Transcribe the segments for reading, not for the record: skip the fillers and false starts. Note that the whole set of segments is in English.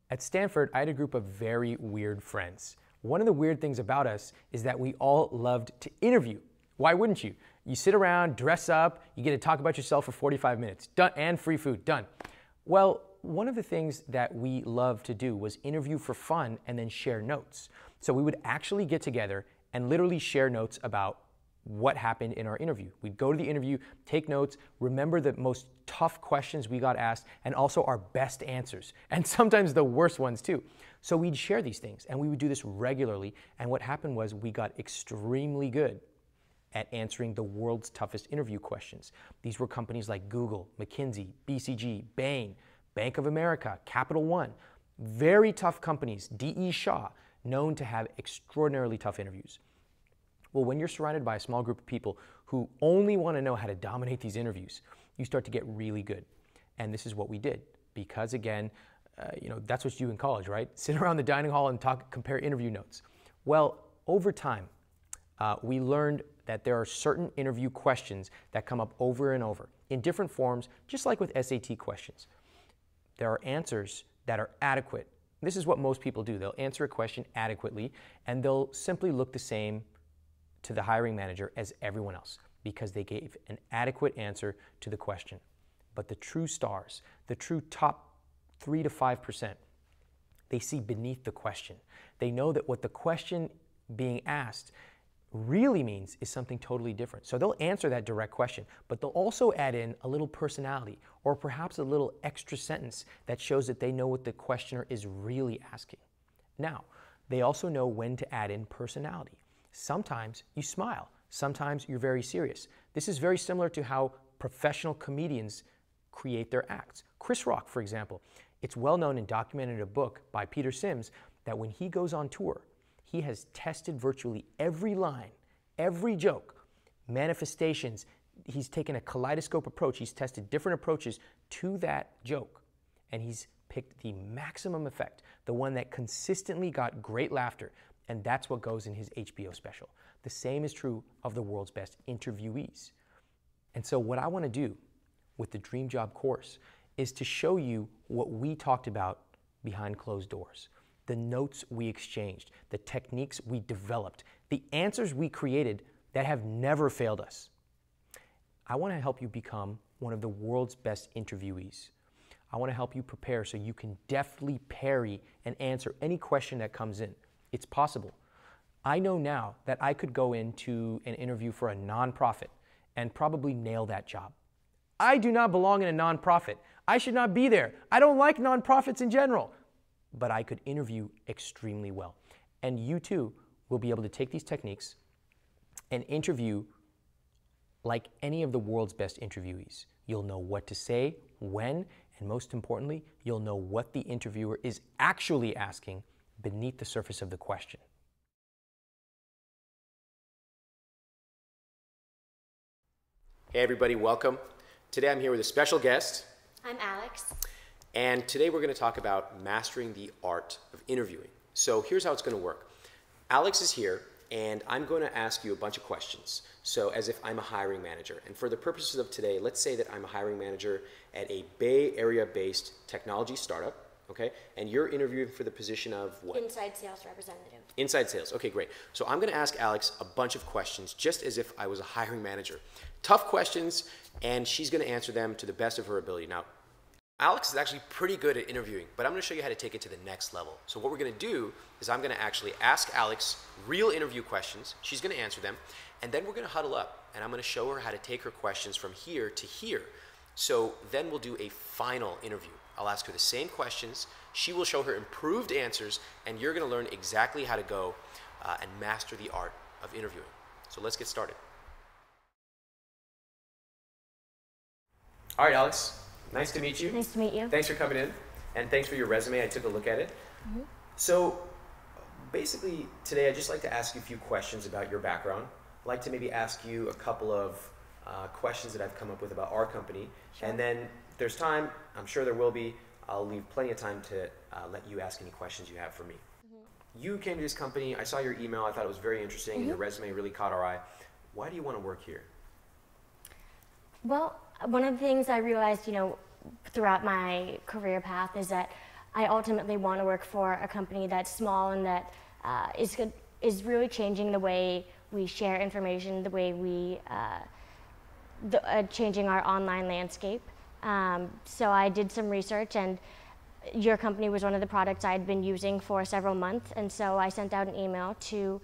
At Stanford, I had a group of very weird friends. One of the weird things about us is that we all loved to interview. Why wouldn't you? You sit around, dress up, you get to talk about yourself for 45 minutes, done, and free food, done. Well, one of the things that we loved to do was interview for fun and then share notes. So we would actually get together and literally share notes about what happened in our interview. We'd go to the interview, take notes, remember the most tough questions we got asked, and also our best answers, and sometimes the worst ones too. So we'd share these things, and we would do this regularly, and what happened was we got extremely good at answering the world's toughest interview questions. These were companies like Google, McKinsey, BCG, Bain, Bank of America, Capital One. Very tough companies, D.E. Shaw, known to have extraordinarily tough interviews. Well, when you're surrounded by a small group of people who only want to know how to dominate these interviews, you start to get really good. And this is what we did. Because again, that's what you do in college, right? Sit around the dining hall and compare interview notes. Well, over time, we learned that there are certain interview questions that come up over and over in different forms, just like with SAT questions. There are answers that are adequate. This is what most people do. They'll answer a question adequately, and they'll simply look the same to the hiring manager as everyone else because they gave an adequate answer to the question. But the true stars, the true top 3 to 5%, they see beneath the question. They know that what the question being asked really means is something totally different. So they'll answer that direct question, but they'll also add in a little personality or perhaps a little extra sentence that shows that they know what the questioner is really asking. Now, they also know when to add in personality. Sometimes you smile, sometimes you're very serious. This is very similar to how professional comedians create their acts. Chris Rock, for example, it's well known and documented in a book by Peter Sims that when he goes on tour, he has tested virtually every line, every joke, manifestations. He's taken a kaleidoscope approach. He's tested different approaches to that joke, and he's picked the maximum effect, the one that consistently got great laughter, and that's what goes in his HBO special. The same is true of the world's best interviewees. And so what I want to do with the Dream Job course is to show you what we talked about behind closed doors. The notes we exchanged, the techniques we developed, the answers we created that have never failed us. I want to help you become one of the world's best interviewees. I want to help you prepare so you can deftly parry and answer any question that comes in. It's possible. I know now that I could go into an interview for a nonprofit and probably nail that job. I do not belong in a nonprofit. I should not be there. I don't like nonprofits in general. But I could interview extremely well. And you too will be able to take these techniques and interview like any of the world's best interviewees. You'll know what to say, when, and most importantly, you'll know what the interviewer is actually asking beneath the surface of the question. Hey everybody, welcome. Today I'm here with a special guest. I'm Alex. And today we're going to talk about mastering the art of interviewing. So here's how it's going to work. Alex is here, and I'm going to ask you a bunch of questions. So as if I'm a hiring manager. And for the purposes of today, let's say that I'm a hiring manager at a Bay Area-based technology startup, okay? And you're interviewing for the position of what? Inside sales representative. Inside sales. Okay, great. So I'm going to ask Alex a bunch of questions just as if I was a hiring manager. Tough questions, and she's going to answer them to the best of her ability. Now, Alex is actually pretty good at interviewing, but I'm going to show you how to take it to the next level. So what we're going to do is I'm going to actually ask Alex real interview questions. She's going to answer them, and then we're going to huddle up, and I'm going to show her how to take her questions from here to here. So then we'll do a final interview. I'll ask her the same questions. She will show her improved answers, and you're going to learn exactly how to go and master the art of interviewing. So let's get started. All right, Alex. Nice to meet you. Nice to meet you. Thanks for coming in, and thanks for your resume. I took a look at it. Mm-hmm. So basically, today I'd just like to ask you a few questions about your background. I'd like to maybe ask you a couple of questions that I've come up with about our company. Sure. And then there's time, I'm sure there will be, I'll leave plenty of time to let you ask any questions you have for me. Mm-hmm. You came to this company, I saw your email, I thought it was very interesting, mm-hmm. and your resume really caught our eye. Why do you want to work here? Well, one of the things I realized, throughout my career path is that I ultimately want to work for a company that's small and that is really changing the way we share information, the way we changing our online landscape. So I did some research, and your company was one of the products I'd been using for several months, and so I sent out an email to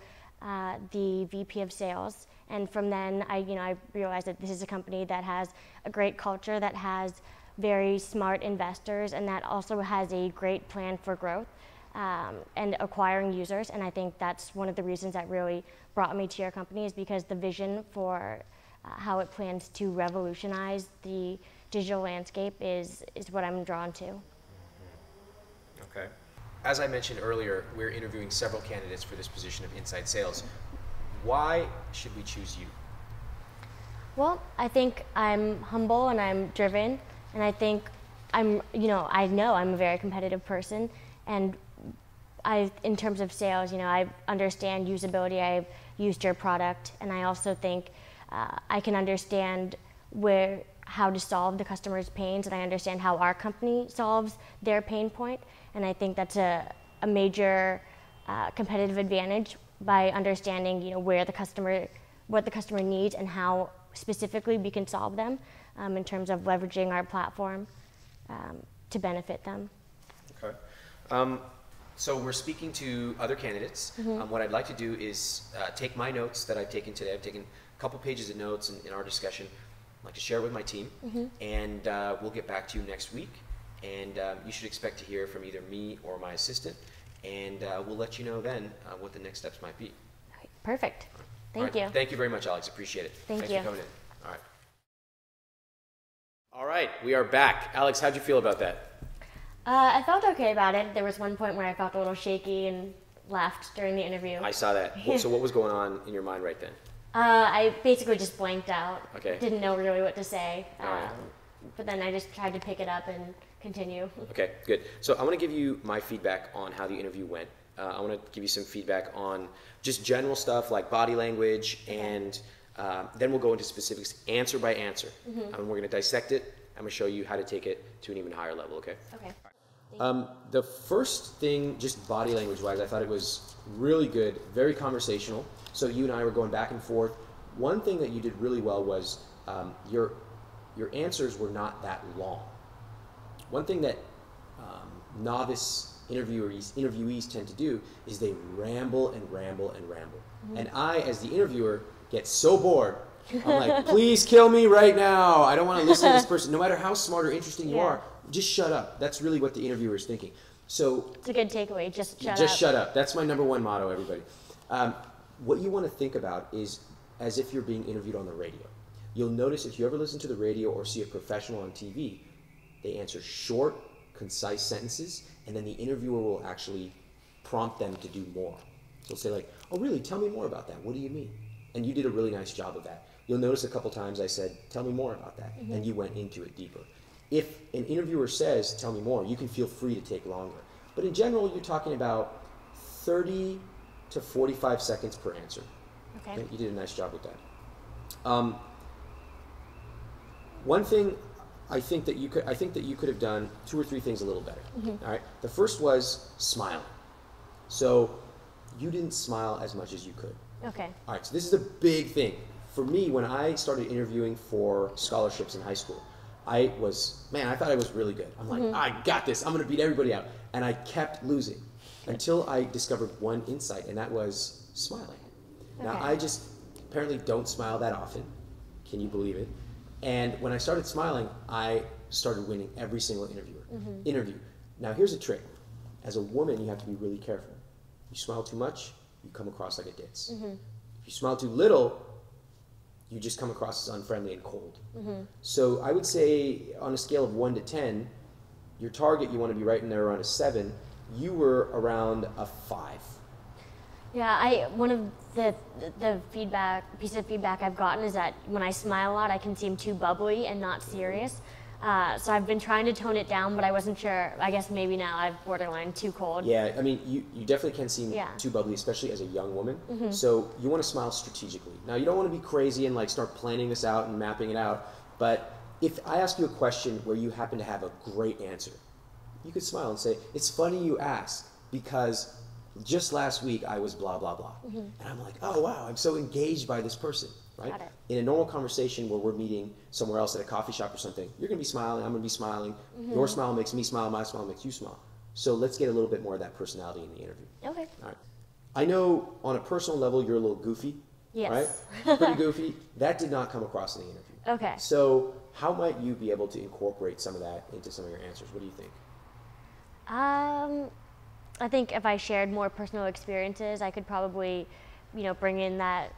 the VP of Sales, and from then I realized that this is a company that has a great culture, that has very smart investors, and that also has a great plan for growth and acquiring users. And I think that's one of the reasons that really brought me to your company, is because the vision for how it plans to revolutionize the digital landscape is what I'm drawn to. Okay. As I mentioned earlier, we're interviewing several candidates for this position of inside sales. Why should we choose you? Well, I think I'm humble and I'm driven, and I think I know I'm a very competitive person, and in terms of sales, I understand usability. I've used your product, and I also think I can understand how to solve the customer's pains, and I understand how our company solves their pain point. And I think that's a major competitive advantage, by understanding what the customer needs and how specifically we can solve them in terms of leveraging our platform to benefit them. Okay. So we're speaking to other candidates. What I'd like to do is take my notes that I've taken today. I've taken a couple pages of notes in our discussion. I'd like to share it with my team, and we'll get back to you next week. And you should expect to hear from either me or my assistant, and we'll let you know then what the next steps might be. Okay, perfect. Thank you. Thank you very much, Alex. Appreciate it. Thanks for coming in. All right. All right, we are back. Alex, how'd you feel about that? I felt okay about it. There was one point where I felt a little shaky and laughed during the interview. I saw that. So what was going on in your mind right then? I basically just blanked out. Okay. Didn't know really what to say. Right. But then I just tried to pick it up and continue. Okay, good. So I want to give you my feedback on how the interview went. I want to give you some feedback on just general stuff like body language, and then we'll go into specifics, answer by answer. And we're going to dissect it. I'm going to show you how to take it to an even higher level, okay? Okay. The first thing, just body language-wise, I thought it was really good, very conversational. So you and I were going back and forth. One thing that you did really well was your answers were not that long. One thing that novice interviewees tend to do is they ramble and ramble and ramble. And I, as the interviewer, get so bored. I'm like, please kill me right now. I don't want to listen to this person. No matter how smart or interesting you are, just shut up. That's really what the interviewer is thinking. So it's a good takeaway. Just shut up. Just shut up. That's my number one motto, everybody. What you want to think about is as if you're being interviewed on the radio. You'll notice if you ever listen to the radio or see a professional on TV, they answer short, concise sentences, and then the interviewer will actually prompt them to do more. So they'll say like, oh really, tell me more about that. What do you mean? And you did a really nice job of that. You'll notice a couple times I said, tell me more about that. And you went into it deeper. If an interviewer says, tell me more, you can feel free to take longer. But in general, you're talking about 30 to 45 seconds per answer. Okay. You did a nice job with that. One thing I think that you could have done 2 or 3 things a little better. All right. The first was smiling. So you didn't smile as much as you could. Okay. All right. So this is a big thing for me. When I started interviewing for scholarships in high school, I thought I was really good. I'm like, I got this. I'm going to beat everybody out. And I kept losing until I discovered one insight, and that was smiling. Okay. Now, I just apparently don't smile that often. Can you believe it? And when I started smiling, I started winning every single interview. Now, here's a trick. As a woman, you have to be really careful. You smile too much, you come across like a ditz. If you smile too little, you just come across as unfriendly and cold. So I would say on a scale of 1 to 10, your target, you want to be right in there around a 7. You were around a 5. Yeah, one of the pieces of feedback I've gotten is that when I smile a lot, I can seem too bubbly and not serious. So I've been trying to tone it down, but I wasn't sure. I guess maybe now I've borderline too cold. Yeah, I mean, you definitely can seem too bubbly, especially as a young woman. So you want to smile strategically. Now, you don't want to be crazy and like start planning this out and mapping it out. But if I ask you a question where you happen to have a great answer, you could smile and say, it's funny you ask because just last week I was blah, blah, blah. And I'm like, oh, wow, I'm so engaged by this person, right? Got it. In a normal conversation where we're meeting somewhere else at a coffee shop or something, you're going to be smiling, I'm going to be smiling. Your smile makes me smile, my smile makes you smile. So let's get a little bit more of that personality in the interview. Okay. All right. I know on a personal level you're a little goofy, Yes. right? Pretty goofy. That did not come across in the interview. Okay. So how might you be able to incorporate some of that into some of your answers? What do you think? I think if I shared more personal experiences, I could probably, bring in that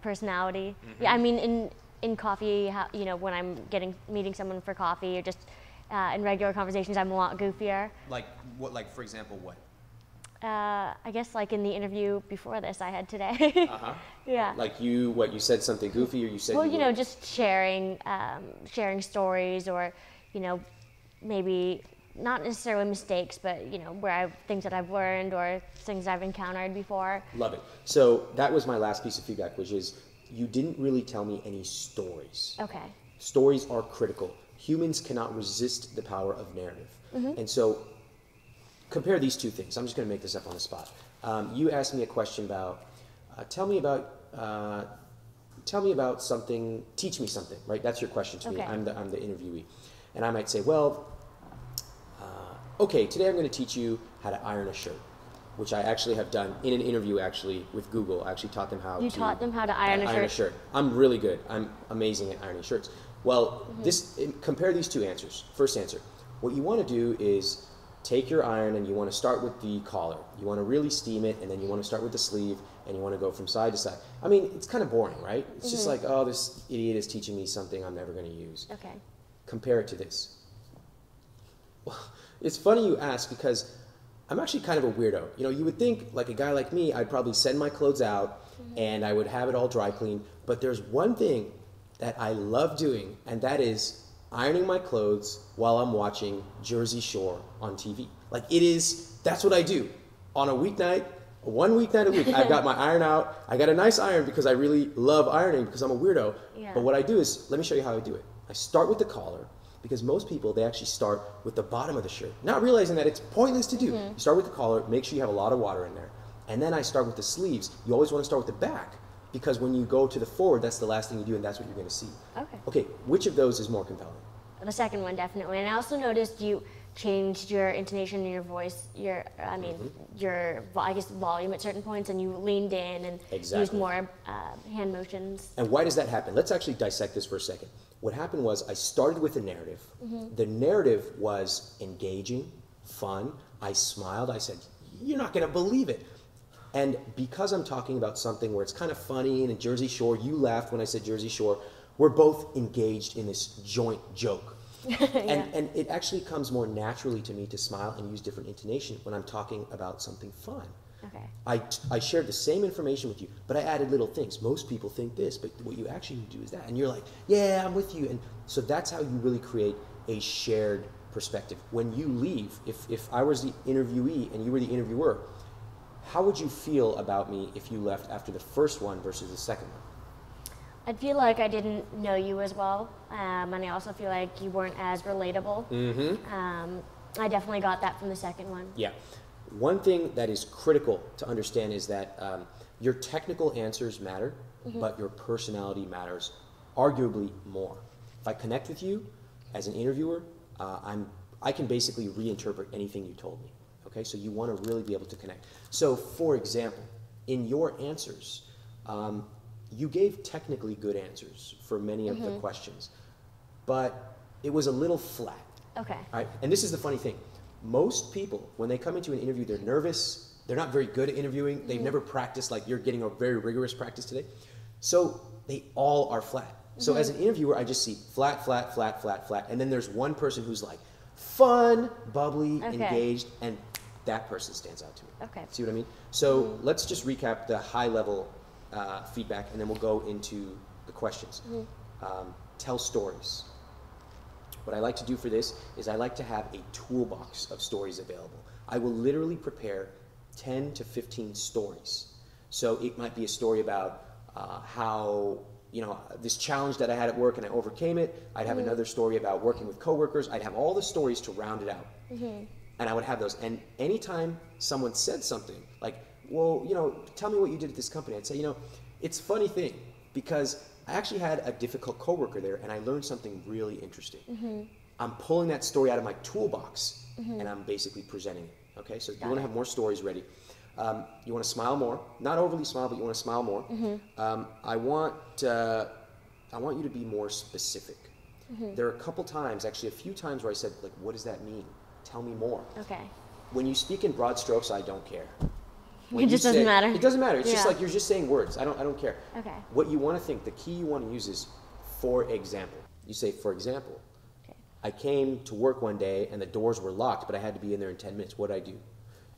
personality. Yeah, I mean, in coffee, when I'm meeting someone for coffee, or just in regular conversations, I'm a lot goofier. Like what? Like for example, what? I guess like in the interview before this I had today. Yeah. Like you said something goofy, or you said. Well, just sharing stories, or maybe not necessarily mistakes, but things that I've learned or things I've encountered before. Love it. So that was my last piece of feedback, which is you didn't really tell me any stories. Okay. Stories are critical. Humans cannot resist the power of narrative. And so compare these two things. I'm just going to make this up on the spot. You asked me a question about, tell me about something, teach me something, right? That's your question to me. Okay. I'm the interviewee. And I might say, well, okay, today I'm going to teach you how to iron a shirt, which I actually have done in an interview actually with Google. I actually taught them how taught them how to iron a shirt? I'm really good. I'm amazing at ironing shirts. Well, compare these two answers. First answer, what you want to do is take your iron and you want to start with the collar. You want to really steam it, and then you want to start with the sleeve, and you want to go from side to side. I mean, it's kind of boring, right? It's just like, oh, this idiot is teaching me something I'm never going to use. Okay. Compare it to this. Well, it's funny you ask because I'm actually kind of a weirdo. You would think like a guy like me, I'd probably send my clothes out and I would have it all dry cleaned. But there's one thing that I love doing, and that is ironing my clothes while I'm watching Jersey Shore on TV. Like that's what I do. On a weeknight, one weeknight a week, I've got my iron out. I got a nice iron because I really love ironing because I'm a weirdo. Yeah. But what I do is, let me show you how I do it. I start with the collar, because most people, they actually start with the bottom of the shirt, not realizing that it's pointless to do. You start with the collar, make sure you have a lot of water in there. And then I start with the sleeves. You always want to start with the back, because when you go to the forward, that's the last thing you do, and that's what you're going to see. Okay. Okay, which of those is more compelling? The second one, definitely. And I also noticed you changed your intonation in your voice, your volume at certain points, and you leaned in and used more hand motions. And why does that happen? Let's actually dissect this for a second. What happened was I started with a narrative. The narrative was engaging, fun. I smiled. I said, you're not going to believe it. And because I'm talking about something where it's kind of funny and in Jersey Shore, you laughed when I said Jersey Shore, we're both engaged in this joint joke. And it actually comes more naturally to me to smile and use different intonation when I'm talking about something fun. Okay. I shared the same information with you, but I added little things. Most people think this, but what you actually do is that. And you're like, yeah, I'm with you. And so that's how you really create a shared perspective. When you leave, if I was the interviewee and you were the interviewer, how would you feel about me if you left after the first one versus the second one? I'd feel like I didn't know you as well, and I also feel like you weren't as relatable. I definitely got that from the second one. Yeah. One thing that is critical to understand is that your technical answers matter, but your personality matters arguably more. If I connect with you as an interviewer, I can basically reinterpret anything you told me. Okay, so you want to really be able to connect. So, for example, in your answers, you gave technically good answers for many of the questions, but it was a little flat. Okay. All right? And this is the funny thing. Most people, when they come into an interview, they're nervous. They're not very good at interviewing. They've never practiced like you're getting a very rigorous practice today. So they all are flat. So as an interviewer, I just see flat, flat, flat, flat, flat. And then there's one person who's like fun, bubbly, engaged, and that person stands out to me. Okay. See what I mean? So let's just recap the high level feedback, and then we'll go into the questions. Tell stories. What I like to do for this is I like to have a toolbox of stories available. I will literally prepare 10 to 15 stories. So it might be a story about how, this challenge that I had at work and I overcame it. I'd have another story about working with coworkers. I'd have all the stories to round it out. And I would have those. And anytime someone said something like, well, you know, tell me what you did at this company, I'd say, you know, it's a funny thing because I actually had a difficult coworker there and I learned something really interesting. I'm pulling that story out of my toolbox and I'm basically presenting it. Okay, so you want to have more stories ready. You want to smile more, not overly smile, but you want to smile more. I want you to be more specific. There are a couple times, actually a few times, where I said, like, what does that mean? Tell me more. Okay. When you speak in broad strokes, I don't care. It just doesn't matter. It doesn't matter. It's just like you're just saying words. I don't care. Okay. What you want to think, the key you want to use is, for example. You say, for example. Okay. I came to work one day and the doors were locked, but I had to be in there in 10 minutes. What did I do?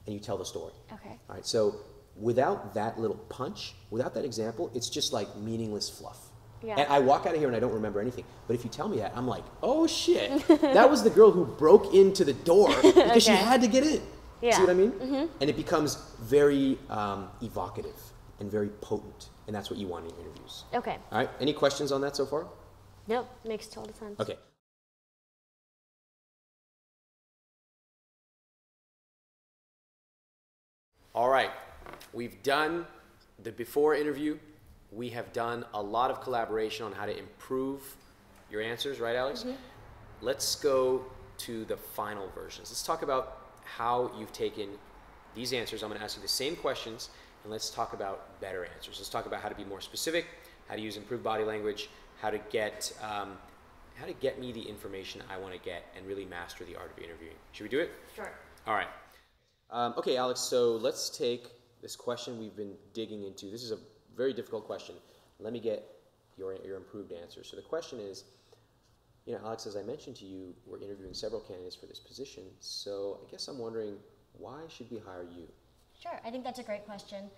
And you tell the story. Okay. All right. So without that little punch, without that example, it's just like meaningless fluff. Yeah. And I walk out of here and I don't remember anything. But if you tell me that, I'm like, oh shit, that was the girl who broke into the door because she had to get in. Yeah. See what I mean? And it becomes very evocative and very potent. And that's what you want in your interviews. Okay. All right. Any questions on that so far? Nope. Makes total sense. Okay. All right. We've done the before interview. We have done a lot of collaboration on how to improve your answers, right, Alex? Let's go to the final versions. Let's talk about how you've taken these answers. I'm going to ask you the same questions, and let's talk about better answers. Let's talk about how to be more specific, how to use improved body language, how to get me the information I want to get, and really master the art of interviewing. Should we do it? Sure. All right. Okay, Alex, so let's take this question we've been digging into. This is a very difficult question. Let me get your improved answer. So the question is, you know, Alex, as I mentioned to you, we're interviewing several candidates for this position. So I guess I'm wondering, why should we hire you? Sure. I think that's a great question.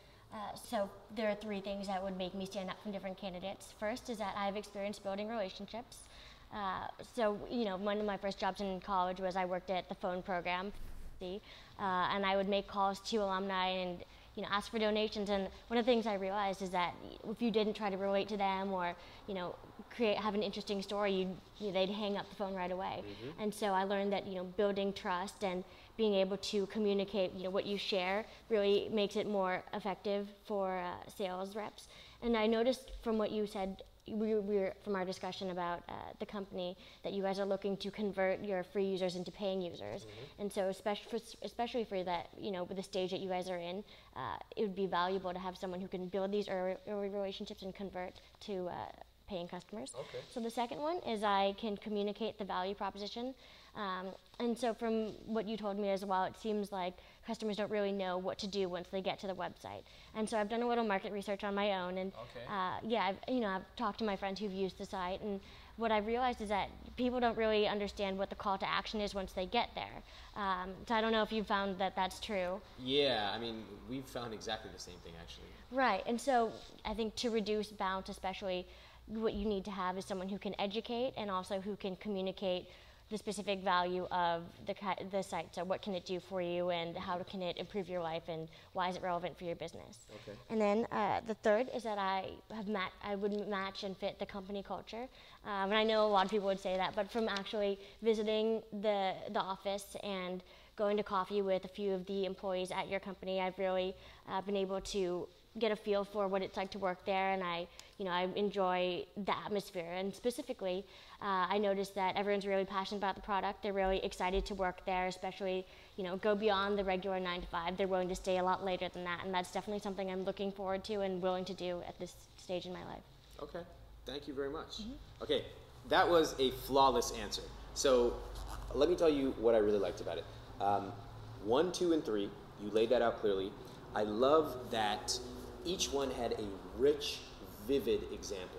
So there are 3 things that would make me stand out from different candidates. First is that I have experience building relationships. So, you know, one of my first jobs in college was I worked at the phone program, and I would make calls to alumni and, you know, ask for donations. And one of the things I realized is that if you didn't try to relate to them or, you know, have an interesting story, they'd hang up the phone right away. And so I learned that, you know, building trust and being able to communicate, you know, what you share really makes it more effective for sales reps. And I noticed from what you said, from our discussion about the company, that you guys are looking to convert your free users into paying users. And so especially for that, you know, with the stage that you guys are in, it would be valuable to have someone who can build these early relationships and convert to paying customers. Okay. So the second one is I can communicate the value proposition. And so from what you told me as well, it seems like customers don't really know what to do once they get to the website. And so I've done a little market research on my own, and I've talked to my friends who've used the site, and what I've realized is that people don't really understand what the call to action is once they get there. So I don't know if you've found that that's true. Yeah, I mean, we've found exactly the same thing, actually. Right, and so I think to reduce bounce, especially, what you need to have is someone who can educate and also who can communicate the specific value of the site. So what can it do for you, and how can it improve your life, and why is it relevant for your business? Okay. And then the third is that I would match and fit the company culture. And I know a lot of people would say that, but from actually visiting the office and going to coffee with a few of the employees at your company, I've really been able to get a feel for what it's like to work there, and I enjoy the atmosphere. And specifically, I noticed that everyone's really passionate about the product. They're really excited to work there, especially, you know, go beyond the regular 9 to 5. They're willing to stay a lot later than that, and that's definitely something I'm looking forward to and willing to do at this stage in my life. Okay, thank you very much. Okay, that was a flawless answer. So let me tell you what I really liked about it. 1, 2, and 3, you laid that out clearly. I love that each one had a rich, vivid example.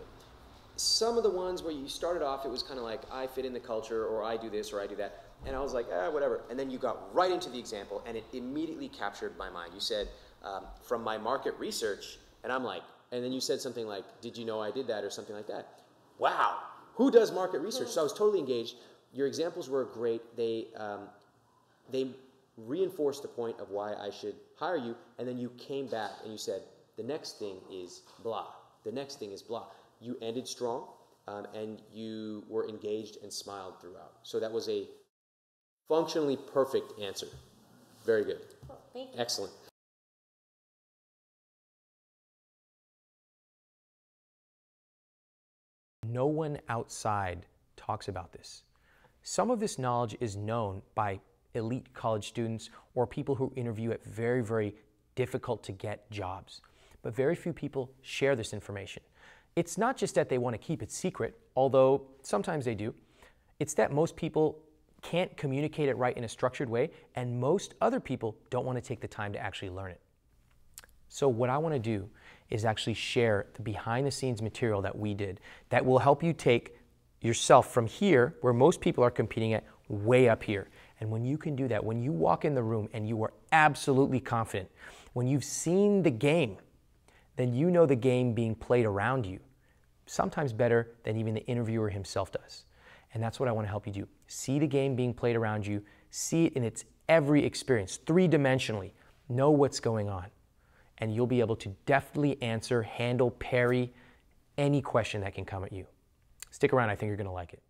Some of the ones where you started off, it was kind of like, I fit in the culture, or I do this, or I do that. And I was like, whatever. And then you got right into the example, and it immediately captured my mind. You said, from my market research, and I'm like, and then you said something like, did you know I did that, or something like that. Wow, who does market research? So I was totally engaged. Your examples were great. They reinforced the point of why I should hire you, and then you came back and you said, the next thing is blah. The next thing is blah. You ended strong, and you were engaged and smiled throughout. So that was a Functionally perfect answer. Very good. Cool. Thank you. Excellent. No one outside talks about this. Some of this knowledge is known by elite college students or people who interview at very, very difficult to get jobs. But very few people share this information. It's not just that they want to keep it secret, although sometimes they do. It's that most people can't communicate it right in a structured way, and most other people don't want to take the time to actually learn it. So what I want to do is actually share the behind the scenes material that we did that will help you take yourself from here, where most people are competing at, way up here. And when you can do that, when you walk in the room and you are absolutely confident, when you've seen the game, then you know the game being played around you, sometimes better than even the interviewer himself does. And that's what I want to help you do. See the game being played around you, see it in its every experience, three-dimensionally, know what's going on. And you'll be able to deftly answer, handle, parry any question that can come at you. Stick around, I think you're going to like it.